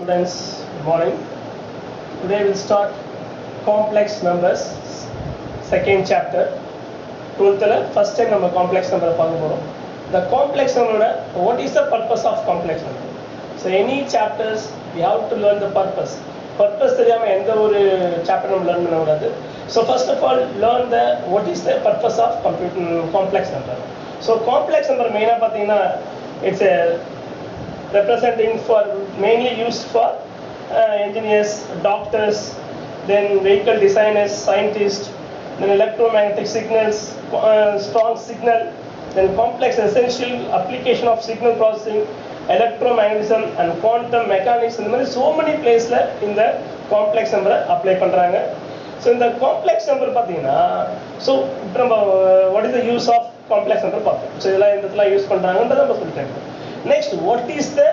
Students, good morning. Today we'll start complex numbers, second chapter. 12th first time number complex number the complex number, what is the purpose of complex number? So any chapters we have to learn the purpose. Purpose தெரியாம எந்த ஒரு chapter நம்ம learn பண்ண கூடாது. So first of all learn the what is the purpose of complex number. So complex number main பாத்தீங்கன்னா it's a representing for mainly used for engineers, doctors, then vehicle designers, scientists, then electromagnetic signals, strong signal, then complex essential application of signal processing, electromagnetism and quantum mechanics. இந்த மாதிரி so many places in the complex number apply பண்றாங்க. So in the complex number பாத்தீங்கன்னா so நம்ம what is the use of complex number பார்த்தோம். So இதெல்லாம் இந்த இடத்துல use பண்றாங்கன்றத நம்ம சொல்லிட்டேன். Next, what is the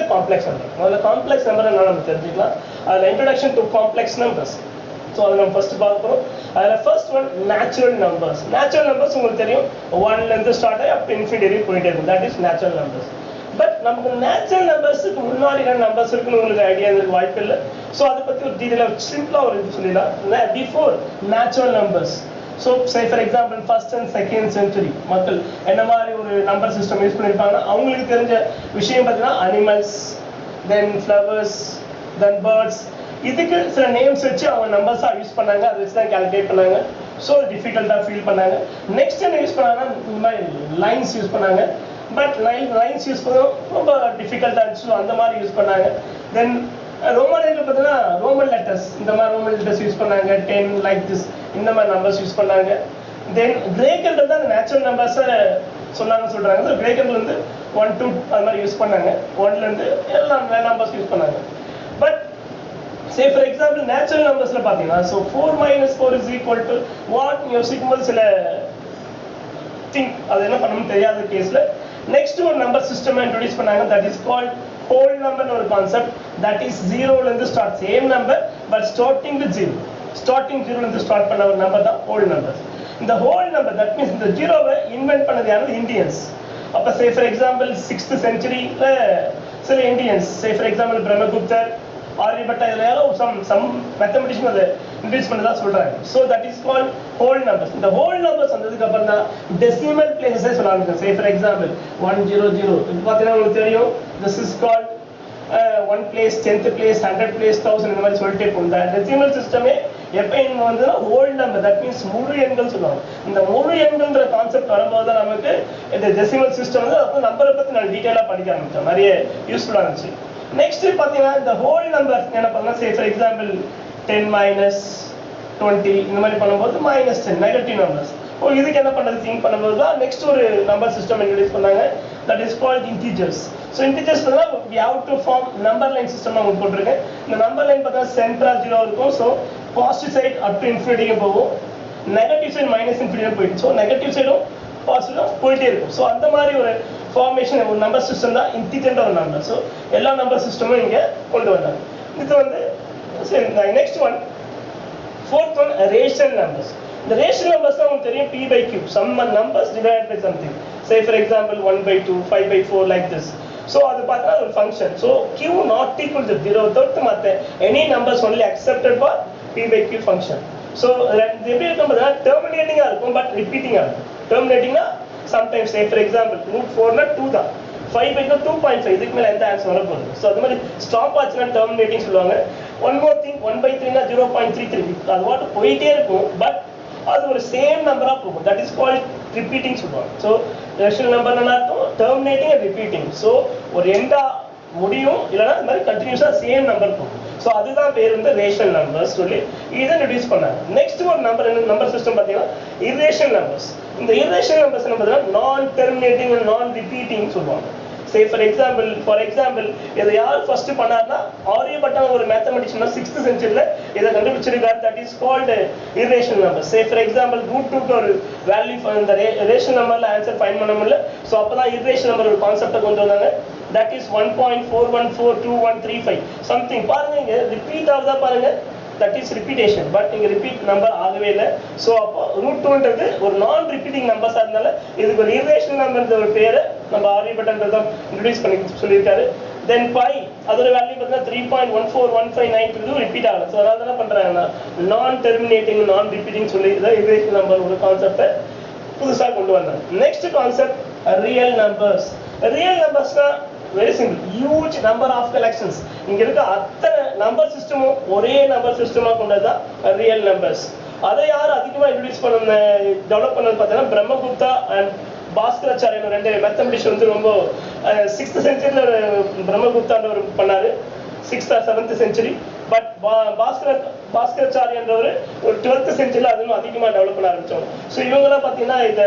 complex number? The complex number is the introduction to complex numbers. So we first first one, natural numbers. Natural numbers one length start up to infinity, that is natural numbers. But natural numbers numbers idea so simple before natural numbers. So say for example first and second century மக்கள் என்ன மாதிரி ஒரு number system use பண்ணிருப்பாங்கன்னா அவங்களுக்கு தெரிஞ்ச விஷயம் பார்த்தீங்கன்னா animals தென் flowers தென் birds இதுக்கு சில நேம்ஸ் வச்சு அவங்க நம்பர்ஸா யூஸ் பண்ணாங்க அதை வச்சு தான் கால்குலேட் பண்ணாங்க ஸோ டிஃபிகல்ட்டா ஃபீல் பண்ணாங்க நெக்ஸ்ட் என்ன யூஸ் பண்ணாங்கன்னா இந்த மாதிரி லைன்ஸ் யூஸ் பண்ணாங்க பட் லைன்ஸ் யூஸ் பண்ணதும் ரொம்ப டிஃபிகல்ட்டா இருந்துச்சு அந்த மாதிரி யூஸ் பண்ணாங்க தென் ரோமன் பார்த்தீங்கன்னா ரோமன் லெட்டர்ஸ் இந்த மாதிரி ரோமன் லெட்டர்ஸ் யூஸ் பண்ணாங்க 10 லைக் திஸ் இந்த மாதிரி நம்பர்ஸ் யூஸ் பண்ணாங்க தென் கிரேக்கர்கள் தான் நேச்சுரல் நம்பர்ஸை சொல்றாங்க ஸோ கிரேக்கர்கள் வந்து 1 2 அது மாதிரி யூஸ் பண்ணாங்க 1ல இருந்து எல்லாம் நம்பர்ஸ் யூஸ் பண்ணாங்க but say for example natural நம்பர்ஸ்ல பாத்தீங்கன்னா so 4 - 4 is equal to what யோசிக்கும்போது சில திங்க் அது என்ன பண்ணணும்னு தெரியாத கேஸ்ல நெக்ஸ்ட் ஒரு நம்பர் சிஸ்டம் இன்ட்ரோடியூஸ் பண்ணாங்க that is called whole number ஒரு கான்செப்ட் that is 0 ல இருந்து start same number but starting with 0 starting 0 ல இருந்து ஸ்டார்ட் பண்ண ஒரு நம்பர் தான் whole number. இந்த whole number that means இந்த 0வை இன்வென்ட் பண்ணது யாரு இந்தியன்ஸ் அப்ப say for example 6th century ல சில Indians say for example Brahmagupta Aryabhata இதுல யாரோ some mathematician அதை இன்ட்ரோடியூஸ் பண்ணதா சொல்றாங்க so that is called whole numbers. இந்த whole numbers வந்ததுக்கு அப்புறம் தான் decimal places சொல்றாங்க say for example 100 இது பாத்தீங்கன்னா உங்களுக்கு தெரியும் this is called 1 place 10th place 100 place 1000 இந்த மாதிரி சொல்லிட்டே போகுது decimal system எப்ப வந்ததுன்னா whole number that means முழு எண்கள் சொல்லுவாங்க இந்த முழு எண்கள்ன்ற கான்செப்ட் வரும்போது தான் நமக்கு இந்த decimal system வந்து அப்ப நம்பரை பத்தி நான் டீடைலா படிக்க ஆரம்பிச்சோம் நிறைய யூஸ்ஃபுல்லா இருந்துச்சு நெக்ஸ்ட் பாத்தீங்கன்னா இந்த ஹோல் நம்பர் என்ன பண்ணலாம் say for example 10 - 20 இந்த மாதிரி பண்ணும்போது -10 நெகட்டிவ் நம்பர்ஸ் இதுக்கு என்ன பண்றது திங்க் பண்ணும்போது தான் நெக்ஸ்ட் ஒரு நம்பர் சிஸ்டம் இன்ட்ரோடியூஸ் பண்ணாங்க that is called integers. So integers பார்த்தா we have to form number line system நான் உங்களுக்கு போட்டுருக்கேன் இந்த நம்பர் லைன் பார்த்தா சென்டரா 0 இருக்கும் so positive side up to இன்ஃபினிட்டிக்கு போகும் நெகட்டிவ் சைடு -infinity போயிடும் ஸோ நெகட்டிவ் சைடும் பாசிட்டிவ் போயிட்டே இருக்கும் ஸோ அந்த மாதிரி ஒரு ஃபார்மேஷன் ஒரு நம்பர் சிஸ்டம் தான் இன்டிஜர் ஒரு நம்பர் ஸோ எல்லா நம்பர் சிஸ்டமும் இங்கே கொண்டு வந்தாங்க இது வந்து next one fourth one rational numbers இந்த ரேஷனல் நம்பர்ஸ் தான் உங்களுக்கு தெரியும் p/q some numbers divided by something say for example 1/2 5/4 like this so அது பார்த்தா ஒரு function so q not equal to 0 தவிர்த்து மற்ற any numbers only accepted for p/q function so இது எப்படி இருக்கும்னா டெர்மினேட்டிங்கா இருக்கும் பட் ரிப்பீட்டிங்கா இருக்கும் டெர்மினேட்டிங்னா sometimes say for example √4 னா 2 தான் 5/2 2.5 இதுக்கு மேல எந்த ஆன்சர் வர போகுது சோ அது மாதிரி ஸ்டாப் ஆச்சுனா டெர்மினேட்டிங் சொல்லுவாங்க ஒன் மோர் திங் 1/3 னா 0.33 அது வாட்டு போயிட்டே இருக்கும் பட் அது ஒரு சேம் நம்பரா போகும் that is called repeating சொல்லுவாங்க சோ ரேஷனல் நம்பர் என்ன அர்த்தம் டெர்மினேட்டிங் அண்ட் ரிப்பீட்டிங் சோ ஒரு எண்டா முடியும் இல்லனா இந்த மாதிரி கண்டினியூஸா சேம் நம்பர் போகும் சோ அதுதான் பேர் வந்து ரேஷனல் நம்பர்ஸ் சொல்லி இத இன்ட்ரோ듀ce பண்ணாங்க நெக்ஸ்ட் ஒரு நம்பர் சிஸ்டம் பாத்தீங்கன்னா irrational numbers இந்த irrational numbers என்ன பார்த்தா நான் டெர்மினேட்டிங் அண்ட் நான் ரிப்பீட்டிங் சொல்லுவாங்க say for example இத யார் ஃபர்ஸ்ட் பண்ணாருன்னா ஆரியபட்டா ஒரு மேத்தமெட்டிஷியன் 6th செஞ்சுரியில இத கண்டுபிடிச்சிருக்காரு that is called irrational numbers say for example √2 க்கு ஒரு வேல்யூ இந்த ரேஷனல் நம்பர்ல ஆன்சர் ஃபைண்ட் பண்ண முடியல சோ அப்பதான் irrational நம்பர் ஒரு கான்செப்ட கொண்டு வந்தாங்க that is 1.4142135 something பாருங்க இங்க ரிப்பீட் ஆகுதா பாருங்க that is repetition but இங்க repeat number ஆகவே இல்ல சோ அப்ப √2ன்றது ஒரு நான் ரிப்பீட்டிங் நம்பர்ஸா இருந்தால இதுக்கு ஒரு irrational நம்பர்ன்ற ஒரு பேரை நம்ம ஆரியபட்டன்றத இன்ட்ரோ듀ce பண்ணி சொல்லிருக்காரு then pi அதோட வேல்யூ பார்த்தா 3.14159 ரிப்பீட் ஆகும். சோ அதனால என்ன பண்றாங்கன்னா நான் டெர்மினேட்டிங் நான் ரிப்பீட்டிங் சொல்லி இத இர்ரேஷனல் நம்பர் ஒரு கான்செப்ட் புதுசா கொண்டு வந்தாங்க. Next concept real numbers. Real நம்பர்ஸ்னா very simple, huge number of collections. இங்க இருக்க அத்தனை நம்பர் சிஸ்டமும் ஒரே நம்பர் சிஸ்டமா கொண்டதுதான் ரியல் நம்பர்ஸ். அதை யார் அதிகமா இன்ட்ரோடியூஸ் பண்ண டெவலப் பண்ணது பார்த்தீங்கன்னா பிரம்மகுப்தா அண்ட் பாஸ்கராச்சாரியன் ரெண்டு மேத்தமெட்டிஷியன் வந்து ரொம்ப 6th செஞ்சுரியில பிரம்மகுப்தான்றவர் பண்ணாரு, 6th or 7th century. But பாஸ்கராச்சாரியன்றவர் ஒரு 12th செஞ்சுரியில அதுவும் அதிகமா டெவலப் பண்ண ஆரம்பிச்சோம். ஸோ இவங்கெல்லாம் பார்த்தீங்கன்னா இந்த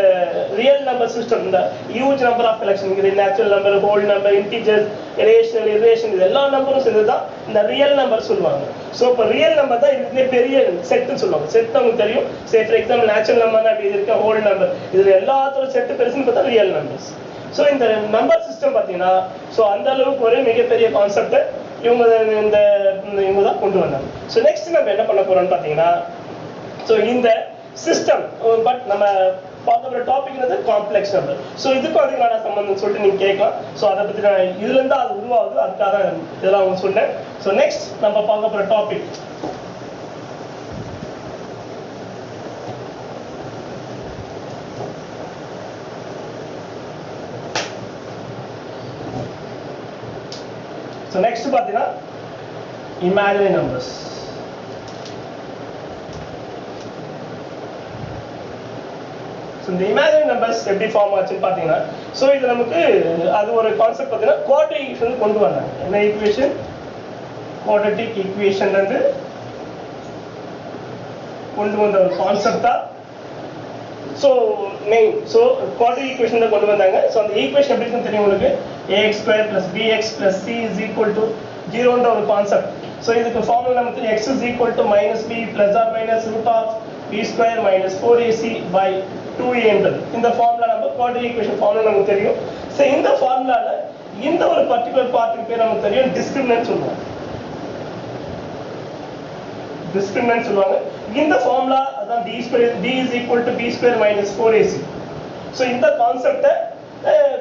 ரியல் நம்பர் சிஸ்டம், இந்த ஹியூஜ் நம்பர் ஆஃப் கலெக்ஷன், இது natural number, whole number, integers, rational, irrational, இது எல்லா நம்பரும் சேர்ந்துதான் இந்த ரியல் நம்பர் சொல்லுவாங்க. ஸோ இப்போ ரியல் நம்பர் தான் இதுலேயே பெரிய செட்டுன்னு சொல்லுவாங்க. செட் நமக்கு தெரியும். சே ஃபார் எக்ஸாம்பிள் நேச்சுரல் நம்பர்னா அப்படி இருக்கு, ஹோல் நம்பர், இதுல எல்லாத்தோட செட்டு பெருசுன்னு பார்த்தா ரியல் நம்பர்ஸ். ஸோ இந்த நம்பர் சிஸ்டம் பார்த்தீங்கன்னா ஸோ அந்த அளவுக்கு ஒரு மிகப்பெரிய கான்செப்ட் இவங்க தான் கொண்டு வந்தாங்க. ஸோ நெக்ஸ்ட் நம்ம என்ன பண்ண போறோம்னு பார்த்தீங்கன்னா ஸோ இந்த சிஸ்டம், பட் நம்ம பார்க்க டாபிக் வந்து காம்ப்ளெக்ஸ் நம்பர். ஸோ இதுக்கும் அதுக்கான சம்பந்தம் சொல்லிட்டு நீங்க கேட்கலாம். ஸோ அதை பத்தி நான் இதுல இருந்து அது உருவாகுது, அதுக்காக இதெல்லாம் அவங்க சொன்னேன். ஸோ நெக்ஸ்ட் நம்ம பார்க்க போற டாபிக் So next பாத்தீங்கன்னா imaginary numbers. So இந்த imaginary numbers எப்படி ஃபார்ம் ஆச்சுன்னு பாத்தீங்கன்னா சோ இது நமக்கு அது ஒரு கான்செப்ட் பாத்தீங்கன்னா குவாட்ரிக் ஈக்குவேஷன் கொண்டு வந்தாங்க. என்ன ஈக்குவேஷன்? குவாட்ரிக் ஈக்குவேஷன்ல இருந்து கொண்டு வந்த ஒரு கான்செப்ட் தான் so main. So quadratic equation தான் கொண்டு வந்தாங்க. சோ அந்த ஈக்குவேஷன் எப்படி இருக்குன்னு தெரியும் உங்களுக்கு? ax square plus bx plus c is equal to 0 ன்ற ஒரு கான்செப்ட். சோ இதுக்கு ஃபார்முலா நமக்கு x is equal to minus b plus or minus root of b square minus 4ac by 2a என்றது. இந்த ஃபார்முலா நம்ம குவாட்ரிக் ஈக்குவேஷன் ஃபார்முலா நமக்கு தெரியும். So இந்த ஃபார்முலால இந்த ஒரு பர்టిక్యులர் பார்ட்டுக்கு பேர் நமக்கு தெரியும் டிஸ்கிரிமினன்ட் சொல்லுவாங்க. டிஸ்கிரிமினன்ட் சொல்லுவாங்க. இந்த ஃபார்முலா அதான் d is equal to b square minus 4ac. So இந்த கான்செப்ட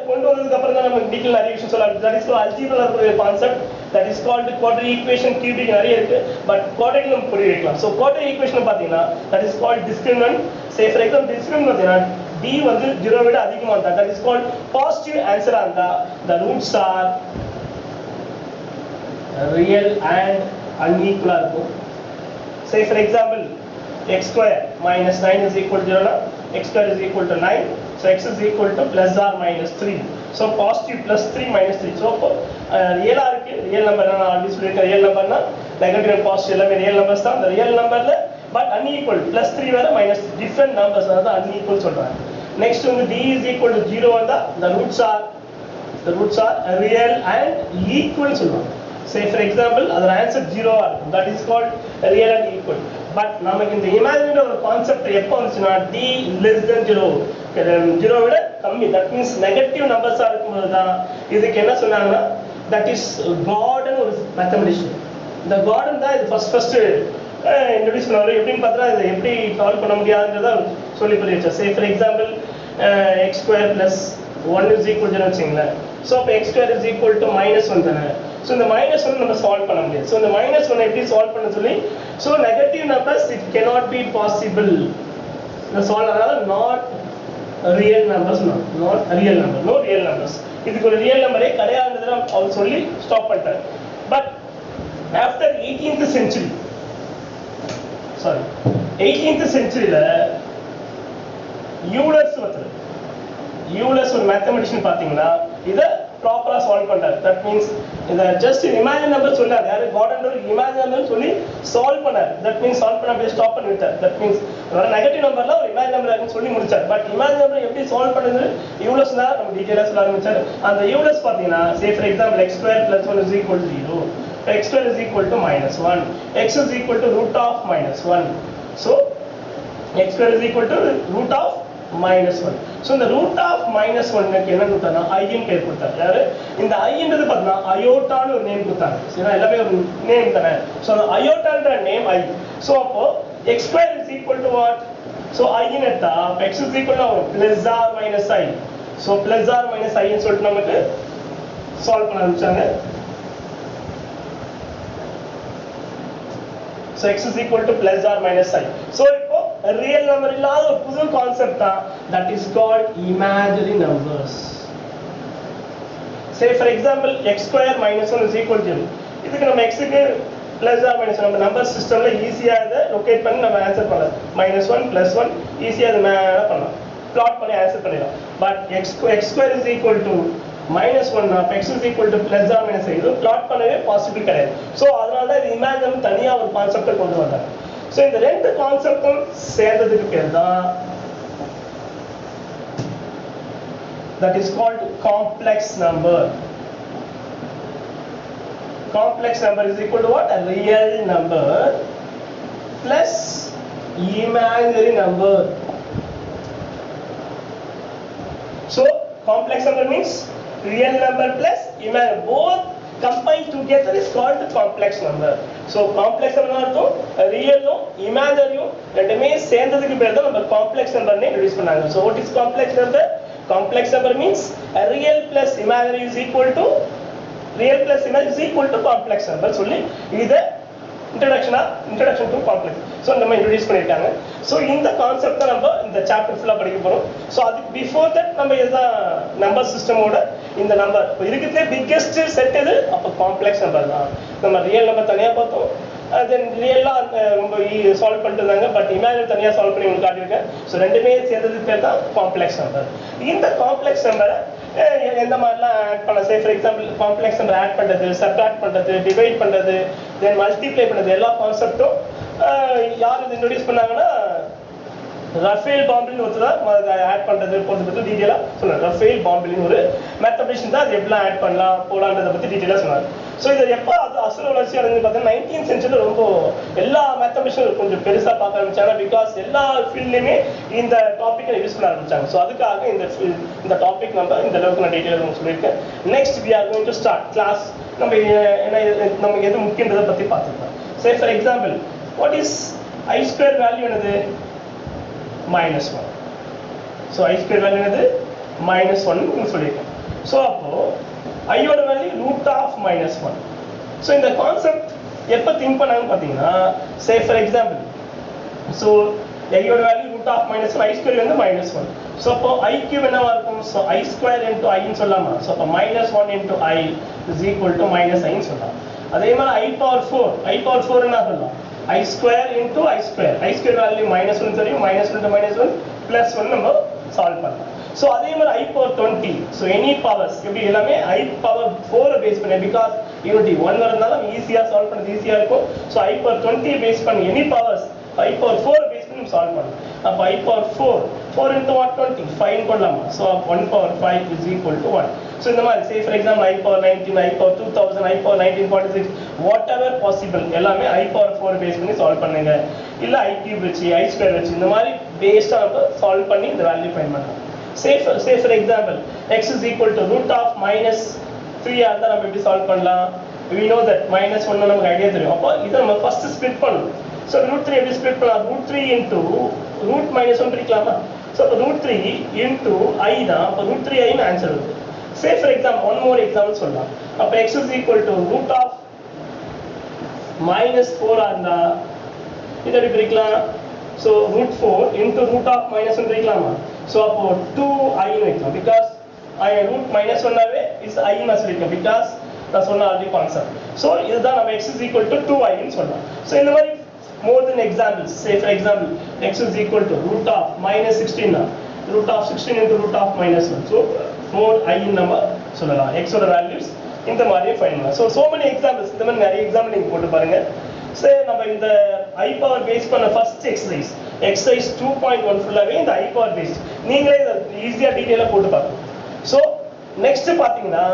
கொண்டு வந்ததுக்கு அப்புறம் தான் நம்ம டீடைல் நிறைய விஷயம் சொல்லலாம். தட் இஸ் அல்ஜிப்ரா ஒரு concept that is called quadratic equation. Cubic நிறைய இருக்கு, பட் குவாட்ரிக் நம்ம புரிய வைக்கலாம். சோ குவாட்ரிக் ஈக்குவேஷன் பாத்தீங்கன்னா that is called discriminant. Say for example discriminant பாத்தீங்கன்னா d வந்து 0 விட அதிகமா இருந்தா தட் இஸ் கால்ட் பாசிட்டிவ் ஆன்சரா இருந்தா the roots are real and unequal இருக்கும். Say for example x square minus 9 is equal to 0 na x square is equal to 9. So x is equal to plus or minus 3. So positive plus 3 minus 3. So real இருக்கு. real number நான் already சொல்லிருக்கேன். real number னா negative and positive எல்லாமே real numbers தான். அந்த real numberல but unequal plus 3 வேற minus different numbers அதாவது unequal சொல்றாங்க. next வந்து d is equal to 0 வந்தா the roots are real and equal சொல்லுவாங்க. Say for example அதோட ஆன்சர் 0 ஆ இருக்கும். that is called real and equal. But நமக்கு இந்த இமேஜினரி ஒரு கான்செப்ட் எப்போ வந்துச்சுன்னா d less than 0 0 விட கம்மி, தட் மீன்ஸ் நெகட்டிவ் நம்பர்ஸா இருக்கும்போது தான் இதுக்கு என்ன சொன்னாங்கன்னா தட் இஸ் கார்டன் ஒரு மேத்தமெட்டிஷியன். இந்த கார்டன் தான் இது ஃபர்ஸ்ட் இன்ட்ரோடியூஸ் பண்ணுவாரு. எப்படின்னு பார்த்தா இதை எப்படி சால்வ் பண்ண முடியாதுன்றத சொல்லி புரிய வச்சார். சே for example X square plus 1 is equal to வச்சுங்களேன். ஸோ அப்போ X square is equal to -1 தானே. ஸோ இந்த -1 நம்ம சால்வ் பண்ண முடியாது. ஸோ இந்த -1 எப்படி சால்வ் பண்ண சொல்லி so negative numbers it cannot be possible இந்த சால்வ், அதாவது not real numbers, not real number, no real numbers. இதுக்கு ஒரு ரியல் நம்பரே கிடையாதுன்றதை அவர் சொல்லி ஸ்டாப் பண்ணிட்டார். But after 18th century, sorry 18th செஞ்சுரியில யூலர்ஸ் ஒரு மேத்தமெட்டிஷியன் பாத்தீங்கன்னா இதை ப்ராப்பரா சால்வ் பண்றாரு. தட் மீன்ஸ் இந்த ஜஸ்ட் இமேஜின் நம்பர் சொல்லாரு, யாரு கார்டன் இமேஜின் நம்பர் சொல்லி சால்வ் பண்ணாரு. தட் மீன்ஸ் சால்வ் பண்ண அப்படியே ஸ்டாப் பண்ணி விட்டார். தட் மீன்ஸ் நெகட்டிவ் நம்பர்ல ஒரு இமேஜின் நம்பர் சொல்லி முடிச்சார். பட் இமேஜின் நம்பர் எப்படி சால்வ் பண்ணுது யூலர்ஸ் தான் நம்ம டீடைலா சொல்ல ஆரம்பிச்சாரு. அந்த யூலர்ஸ் பாத்தீங்கன்னா சே for example x square plus 1 is equal to 0, x square is equal to -1, x is equal to root of -1. So x square is equal to root of -1. So இந்த root of -1 க்கு என்ன கொடுத்தானா i ன்னு பேர் கொடுத்தாரு. யாரு இந்த i ன்றது பார்த்தா அயோட்டான்னு ஒரு நேம் கொடுத்தாங்க. சரியா, எல்லாமே ஒரு நேம் தானே. சோ அந்த அயோட்டான்ற நேம் i. சோ அப்போ x square is equal to what? So i ன்னு எடுத்தா x is equal to plus or minus i. So plus or minus i ன்னு சொல்லிட்டு நமக்கு சால்வ் பண்ண ஆரம்பிச்சாங்க. so x is equal to plus or minus I. So இப்போ real number இல்லாத ஒரு புது கான்செப்ட் தான், that is called imaginary numbers. Say for example x square minus 1 is equal to 0. இதுக்கு நம்ம x க்கு plus or minus நம்ம number சிஸ்டம்ல ஈஸியா இத லொகேட் பண்ணி நம்ம ஆன்சர் பண்ணலாம். -1 +1 ஈஸியா இத பண்ணலாம். plot பண்ணி ஆன்சர் பண்ணிடலாம். But x square is equal to -1 அப்ப x is equal to plus or minus இது plot பண்ணவே பாசிபிள் கிடையாது. சோ அதனால தான் இது இமேஜின் தனியா ஒரு கான்செப்ட் கொண்டு வந்தாங்க. சோ இந்த ரெண்டு கான்செப்டும் சேர்ந்ததுக்கு பேர் தான் that is called complex number. Complex number is equal to what? A real number plus imaginary number. So complex number means real number plus imaginary, both combined together is called complex number. So complex number அர்த்தம் real உம் imaginary உம் ரெண்டுமே சேர்ந்ததுக்கு பேர் தான் நம்ம complex number னு introduce பண்ணாங்க. So what is complex number? Complex number means a real plus imaginary is equal to complex number சொல்லி இத introduction to complex so நம்ம இன்ட்ரோ듀ஸ் பண்ணிருக்காங்க. சோ இந்த கான்செப்ட் தான் நம்ம இந்த சாப்டர் ஃபுல்லா படிக்க போறோம். சோ அதுக்கு பிஃபோர் தட் நம்ம இதுதான் நம்பர் சிஸ்டமோட இந்த நம்பர் இருக்குதே பிக்கெஸ்ட் செட் எது? அப்ப காம்ப்ளெக்ஸ் நம்பர் தான். நம்ம ரியல் நம்பர் தனியா பார்த்தோம், தென் ரியலா ரொம்ப சால்வ் பண்ணிருந்தாங்க, பட் இமேஜினரி தனியா சால்வ் பண்ணி உங்களுக்கு காட்டியிருக்கேன். ஸோ ரெண்டுமே சேர்ந்ததுக்கு பேர் தான் காம்ப்ளெக்ஸ் நம்பர். இந்த காம்ப்ளெக்ஸ் நம்பரை எந்த மாதிரிலாம் ஆட் பண்ணலாம்? Say for example complex number add பண்றது, சப்ட்ராக்ட் பண்றது, டிவைட் பண்றது, தென் மல்டிப்ளை பண்றது, எல்லா கான்செப்டும் யார் இது இன்ட்ரோடியூஸ் பண்ணாங்கன்னா ரஃபேல் பாம்பிலின் ஒருத்தர் ஆட் பண்றது போறது டீடைலா சொன்னார். ரஃபேல் பாம்பிலின் ஒரு மேத்தமெட்டிஷியன் தான் அது எப்படிலாம் ஆட் பண்ணலாம் போலான்றதை பத்தி டீடைலா சொன்னார். ஸோ இது எப்போ அது அசுர வளர்ச்சி அடைஞ்சு பார்த்தீங்கன்னா 19th சென்ச்சுரியில் ரொம்ப எல்லா மேத்தமெட்டிஷியனும் கொஞ்சம் பெருசா பார்க்க ஆரம்பிச்சாங்க. பிகாஸ் எல்லா ஃபீல்ட்லையுமே இந்த டாபிக்கை யூஸ் பண்ண ஆரம்பிச்சாங்க. ஸோ அதுக்காக இந்த டாபிக் நம்ம இந்த அளவுக்கு நான் டீடைலாக சொல்லியிருக்கேன். Next we are going to start class. நம்ம என்ன நமக்கு எது முக்கியன்றதை பத்தி பார்த்துக்கலாம். Say for example what is I square value என்னது? -1. ஸோ I ஸ்கொயர் வேல்யூ என்னது? -1 சொல்லியிருக்கேன். ஸோ அப்போ ஐயோட வேல்யூ √(-1). ஸோ இந்த கான்செப்ட் எப்போ திங்க் பண்ணாங்கன்னு பார்த்தீங்கன்னா சே ஃபார் எக்ஸாம்பிள் ஸோ ஐயோட வேல்யூ √(-1), I ஸ்கொயர் வந்து -1. ஸோ அப்போ I கியூப் என்னவா இருக்கும்? So I square into I ன்னு சொல்லலாமா? ஸோ அப்போ -1 into I is equal to -I சொல்லலாம். அதே மாதிரி I⁴ என்ன சொல்லலாம்? I square into I square value -1 தெரியும், -1 இன்டூ -1 +1 நம்ம சால்வ் பண்ணலாம். ஸோ அதே மாதிரி I⁴20. ஸோ எனி பவர்ஸ் எப்படி எல்லாமே I⁴ பேஸ் பண்ணி, பிகாஸ் யூனிட்டி 1 வரதுனால ஈஸியா சால்வ் பண்ணது ஈஸியா இருக்கும். ஸோ I⁴20 பேஸ் பண்ணி எனி பவர்ஸ் I⁴4 பேஸ் பண்ணி சால்வ் பண்ணலாம். அப்போ I⁴4 இன்டூ 20 5 போடலாமா? So 1/5 is equal to 1. So இந்த மாதிரி சே for example I⁴19, I⁴2000, I⁴1946 what ever possible எல்லாமே I⁴4 பேஸ் பண்ணி சால்வ் பண்ணுங்க. இல்ல I கியூப் வச்சு I ஸ்கொயர் வச்சு இந்த மாதிரி பேஸ்டா நம்ம சால்வ் பண்ணி இந்த வேல்யூ ஃபைண்ட் பண்ணலாம். Say for example x is equal to √(-3) இருந்தா நம்ம எப்படி சால்வ் பண்ணலாம்? we know that -1 நமக்கு ஐடியா தெரியும். அப்போ இத நம்ம ஃபர்ஸ்ட் ஸ்ப்ளிட் பண்ணனும். சோ √3 எப்படி ஸ்ப்ளிட் பண்ணலாம்? √3 into √-1 பிரிக்கலாமா? சோ அப்ப √3 into I தான். அப்ப √3i ன்னு ஆன்சர் வருது. Say for example one more example சொல்லலாம். அப்ப x is equal to √(-4) இருந்தா இத எப்படி பிரிக்கலாம்? So √4 into √(-1) பிரிக்கலாமா? So அப்போ 2i ன்னு வைக்கலாம். because I √-1 ஆவே is I ன்னு சொல்லிருக்கேன். because நான் சொன்ன ஆல்ரெடி கான்செப்ட். So இதுதான் நம்ம x is equal to 2i ன்னு சொல்லலாம். So இந்த மாதிரி more than examples. Say for example x is equal to √(-16) √(16) into √(-1). So 4i ன்னு நம்ம சொல்லலாம். x ஓட வேல்யூஸ் இந்த மாதிரி ஃபைண்ட் பண்ணலாம். So many examples. இந்த மாதிரி நிறைய எக்ஸாம்பிள் நீங்க போட்டு பாருங்க. சே நம்ம இந்த I பவர் பேஸ் பண்ண ஃபர்ஸ்ட் எக்ஸசைஸ் 2.1 ஃபுல்லாவே இந்த I பவர் பேஸ் நீங்களே இத ஈஸியா டீடைலா போட்டு பாருங்க. சோ நெக்ஸ்ட் பாத்தீங்கன்னா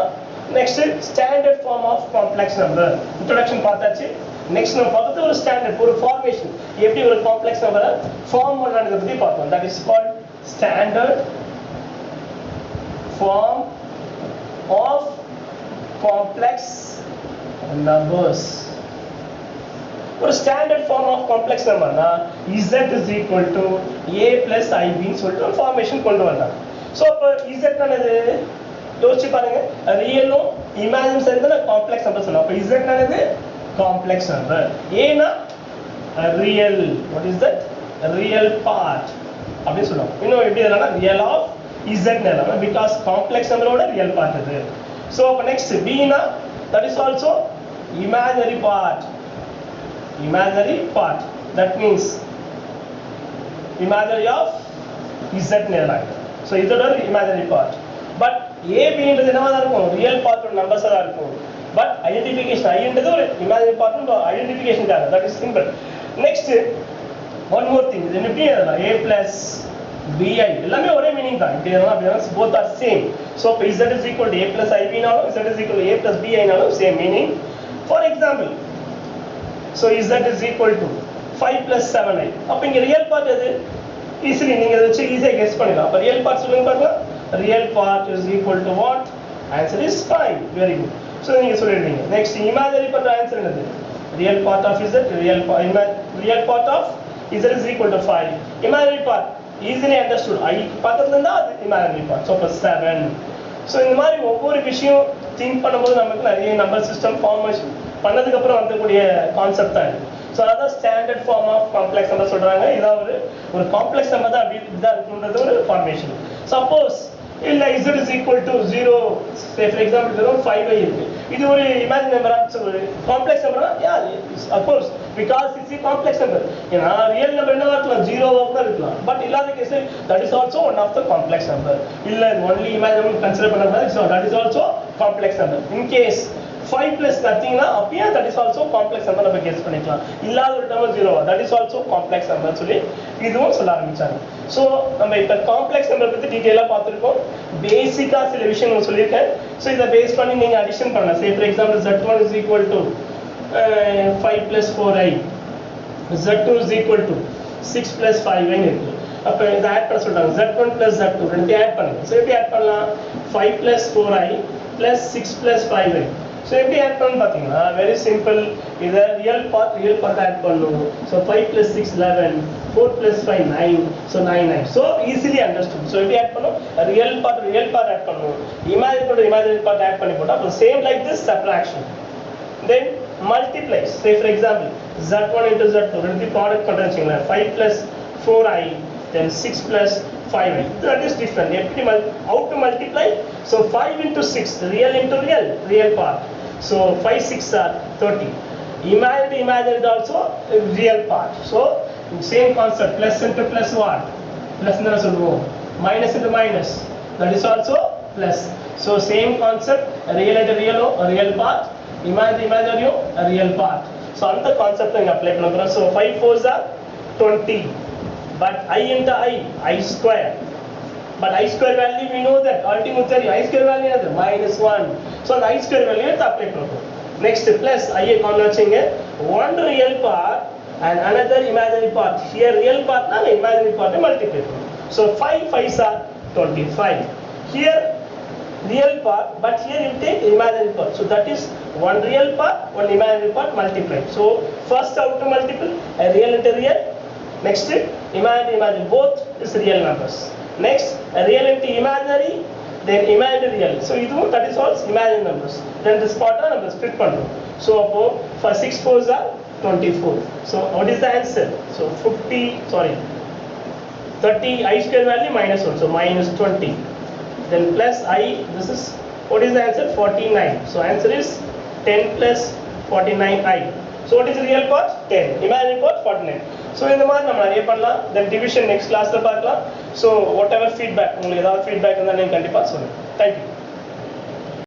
standard form of complex number introduction பார்த்தாச்சு. நெக்ஸ்ட் நம்ம பார்த்து ஒரு ஸ்டாண்டர்ட் ஒரு ஃபார்மேஷன் எப்படி ஒரு காம்ப்ளெக்ஸ் நம்பரை ஃபார்ம் பண்றதை பத்தி பார்த்தோம். That is called standard form of complex numbers. ஒரு ஸ்டாண்டர்ட் ஃபார்ம் ஆஃப் காம்ப்ளெக்ஸ் நம்பர்னா z is equal to a plus ib ன்னு சொல்லிட்டு ஒரு ஃபார்மேஷன் கொண்டு வந்தாங்க. சோ அப்ப z என்னது யோசிச்சு பாருங்க, ரியலும் இமேஜினரி சேர்ந்து காம்ப்ளெக்ஸ் நம்பர் சொல்லலாம். அப்ப z என்னது காம்ப்ளெக்ஸ் நம்பர், a னா real. What is that? Real part. அப்படி சொல்லுவோம். இன்னும் எப்படி எழுதலாம்னா real of z எழுதலாம் because complex number ஓட real part இது. So next b na that is also imaginary part. Imaginary part. That means imaginary of z எழுதலாம். So இதோட imaginary part. But a b ன்றது என்னவா தான் இருக்கும்? real part ஓட numbers தான் இருக்கும். But identification I ன்றது ஒரு imaginary part னு identification காக. That is simple. Next one more thing. இது எப்படி எழுதலாம்? a plus bi எல்லாமே ஒரே மீனிங் தான். இப்படி எழுதலாம் அப்படி எழுதலாம். Both are same. So z is equal to a plus ib நாலும் z is equal to a plus bi நாலும் same meaning. For example, so z is equal to 5 plus 7i. அப்ப இங்க ரியல் பார்ட் எது? easily நீங்க இத வச்சு ஈஸியா guess பண்ணிடலாம். அப்ப ரியல் பார்ட் சொல்லுங்க பார்க்கலாம். Real part is equal to what? Answer is 5. Very good. So நீங்க சொல்லிடுவீங்க. Next imaginary part answer என்னது? Real part of z, real part of z is equal to 5. Imaginary part easily understood. I பக்கத்துல இருந்தா அது imaginary part. So plus 7. So இந்த மாதிரி ஒவ்வொரு விஷயம் think பண்ணும்போது நமக்கு நிறைய நம்பர் சிஸ்டம் ஃபார்மேஷன் பண்ணதுக்கு அப்புறம் வரக்கூடிய கான்செப்ட் தான் இது. So அதான் standard form of complex number சொல்றாங்க. இதான் ஒரு காம்ப்ளெக்ஸ் நம்பர் தான் அப்படி தான் இருக்குன்றது ஒரு ஃபார்மேஷன். சப்போஸ் இல்ல z is equal to 0, say for example வெறும் 5i இருக்கு. இது ஒரு இமேஜினரி நம்பரா ஒரு காம்ப்ளெக்ஸ் நம்பரா? yeah, of course, because it's a complex number. ஏன்னா ரியல் நம்பர் என்னவா இருக்கலாம்? 0 கூட இருக்கலாம். பட் இல்லாத case that is also one of the complex number. இல்ல only imaginary consider பண்ணக்கூடாது. So that is also complex number. In case 5 plus nothing na appear, that is also complex number நம்ம guess பண்ணிக்கலாம். இல்லாத ஒரு term 0 that is also complex number சொல்லி இதுவும் சொல்ல ஆரம்பிச்சாங்க. சோ நம்ம இப்ப காம்ப்ளெக்ஸ் நம்பர் பத்தி டீடைலா பார்த்திருக்கோம். பேசிக்கா சில விஷயங்கள் சொல்லிருக்கேன். சோ இத பேஸ் பண்ணி நீங்க அடிஷன் பண்ணலாம். say for example z1 is equal to 5 plus 4i, z2 is equal to 6 plus 5i இருக்கு. அப்ப இத ஆட் பண்ண சொல்றாங்க. z1 plus z2 ரெண்டையும் ஆட் பண்ணுங்க. சோ எப்படி ஆட் பண்ணலாம்? 5 plus 4i plus 6 plus 5i. So எப்படி ஆட் பண்ணனும் பாத்தீங்கன்னா very simple. இத ரியல் பார்ட் ஆட் பண்ணனும். So 5 plus 6 11, 4 plus 5 9, so 9. So easily understood. So எப்படி ஆட் பண்ணனும்? ரியல் பார்ட் ஆட் பண்ணனும். imaginary part ஆட் பண்ணி போட்டா அப்ப same like this subtraction. Then multiply. Say for example z1 into z2 ரெண்டு product பண்றேன்னு வெச்சீங்களா? 5 plus 4i then 6 plus 5i. That is different. How to multiply? So 5 into 6, real into real part. So 5 6 are 30. Imaginary also real part. So same concept. Plus into plus what? Plus என்ன சொல்லுவோம்? Minus into minus. That is also plus. So same concept. Real into real part. Imaginary real part. So அந்த concept நீங்க apply பண்ண போறோம். So 5 4s are 20. But I into I square. But I square value we know that ultimate I square value is -1. So the I square value is apply பண்ணனும். Next plus I common வச்சீங்க. One real part and another imaginary part. Here real part na imaginary part multiply பண்ணனும். So 5 5s are 25. Here real part, but here you take imaginary part. So that is one real part, one imaginary part multiplied. So first how to multiply? A real into real. Next imaginary both is real numbers. Next real into imaginary, then imaginary real. So that is all imaginary numbers. Then this part number split பண்ணும். So for 6 4s are 24. So what is the answer? So 30 I square value -1, so -20. Then plus I, this is what is the answer? 49. So answer is 10 plus 49i. So what is the real part? 10. Imaginary part 49. So இந்த மாதிரி நம்ம நிறைய பண்ணலாம். Then division next classல பார்க்கலாம். So whatever feedback உங்களுக்கு ஏதாவது feedback இருந்தா நீங்க கண்டிப்பா சொல்லுங்க. Thank you.